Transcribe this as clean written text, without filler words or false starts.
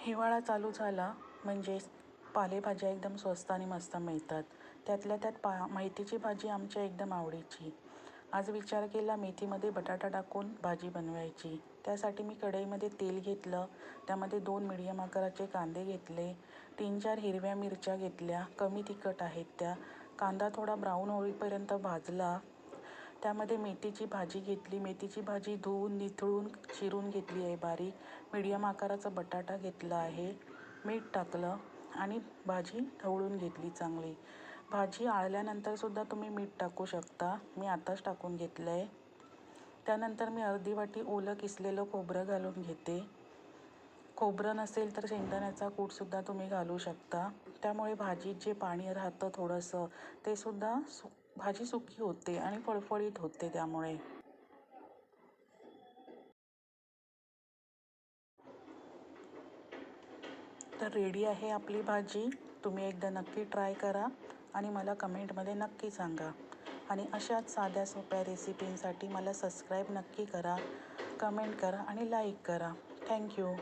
हिवाळा चालू झाला म्हणजे पालेभाज्या एकदम स्वस्त आणि मस्त मिळतात. त्यातल्या त्यात मेथीची भाजी आमच्या एकदम आवडीची. आज विचार केला मेथीमध्ये बटाटा टाकून भाजी बनवायची. त्यासाठी मी कढईमध्ये तेल घेतलं, त्यामध्ये 2 मिडियम आकाराचे कांदे घेतले, 3-4 हिरव्या मिरच्या घेतल्या, कमी तिखट आहेत त्या. कांदा थोडा ब्राऊन होईपर्यंत भाजला. त्यामध्ये मेथीची भाजी घेतली. मेथीची भाजी धुवून निथळून चिरून घेतली आहे बारीक. मीडियम आकाराचा बटाटा घेतला आहे. मीठ टाकलं आणि भाजी ढवळून घेतली चांगली. भाजी आळल्यानंतरसुद्धा तुम्ही मीठ टाकू शकता. मी आताच टाकून घेतलं आहे. त्यानंतर मी अर्धी वाटी ओलं किसलेलं खोबरं घालून घेते. खोबरं नसेल तर शेंगदाण्याचा कूटसुद्धा तुम्ही घालू शकता. त्यामुळे भाजीत जे पाणी राहतं थोडंसं ते सुद्धा भाजी सुकी होते आणि फळफळीत होते त्यामुळे. तर रेडी आहे आपली भाजी. तुम्ही एकदा नक्की ट्राय करा आणि मला कमेंटमध्ये नक्की सांगा. आणि अशाच साध्या सोप्या रेसिपींसाठी मला सबस्क्राईब नक्की करा, कमेंट करा आणि लाईक करा. थँक्यू.